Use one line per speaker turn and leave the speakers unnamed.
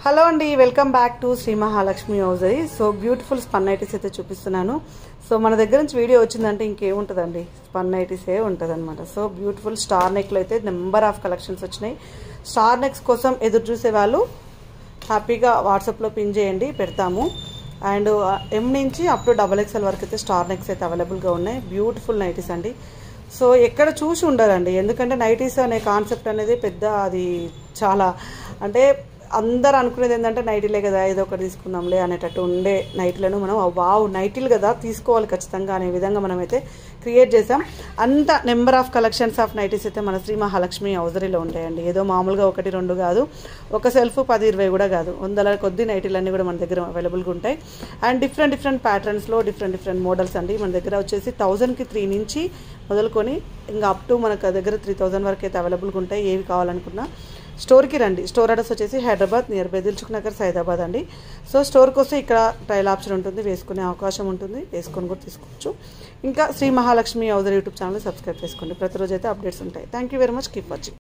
Hello అండి, welcome back to Shri Mahalakshmi hosiery. So beautiful spun nighties అయితే చూపిస్తున్నాను. సో మన దగ్గర నుంచి వీడియో వచ్చిందంటే ఇంకేముంటుందండి, స్పన్ నైటీసే ఉంటుంది అనమాట. సో బ్యూటిఫుల్ స్టార్ నెక్లో అయితే నెంబర్ ఆఫ్ కలెక్షన్స్ వచ్చినాయి. స్టార్ నెక్స్ కోసం ఎదురు చూసే వాళ్ళు హ్యాపీగా వాట్సాప్లో పిన్ చేయండి, పెడతాము. అండ్ ఎం నుంచి అప్ టు XXL వరకు అయితే స్టార్ నెక్స్ అయితే అవైలబుల్గా ఉన్నాయి. బ్యూటిఫుల్ నైటీస్ అండి. సో ఎక్కడ చూసి ఉండరండి, ఎందుకంటే నైటీస్ అనే కాన్సెప్ట్ అనేది పెద్ద, అది చాలా అంటే అందరు అనుకునేది ఏంటంటే నైటీలే కదా, ఏదో ఒకటి తీసుకుందాంలే అనేటట్టు ఉండే నైటీలను మనం వావ్ నైటీలు కదా తీసుకోవాలి ఖచ్చితంగా అనే విధంగా మనమైతే క్రియేట్ చేసాం. అంత number of collections of nighties అయితే మన శ్రీ మహాలక్ష్మి హౌజరీలో ఉంటాయండి. ఏదో మామూలుగా 1-2 కాదు, ఒక సెల్ఫ్ 10-20 కూడా కాదు, 100 కొద్ది నైటీలన్నీ కూడా మన దగ్గర అవైలబుల్గా ఉంటాయి. అండ్ డిఫరెంట్ ప్యాటర్న్స్లో డిఫరెంట్ మోడల్స్ అండి. మన దగ్గర వచ్చేసి 1000కి 3 నుంచి మొదలుకొని ఇంకా అప్ టు మనకు దగ్గర 3000 వరకు అయితే అవైలబుల్గా ఉంటాయి. ఏవి కావాలనుకున్నా స్టోర్కి రండి. స్టోర్ అడ్రస్ వచ్చేసి హైదరాబాద్ నియర్ బై దిల్సుఖ్ నగర్ సైదాబాద్ అండి. సో స్టోర్కి వస్తే ఇక్కడ ట్రయల్ ఆప్షన్ ఉంటుంది, వేసుకునే అవకాశం ఉంటుంది, వేసుకొని కూడా తీసుకోవచ్చు. ఇంకా Shri Mahalakshmi hosiery YouTube channel subscribe చేసుకోండి, ప్రతిరోజు అయితే అప్డేట్స్ ఉంటాయి. Thank you very much, keep watching.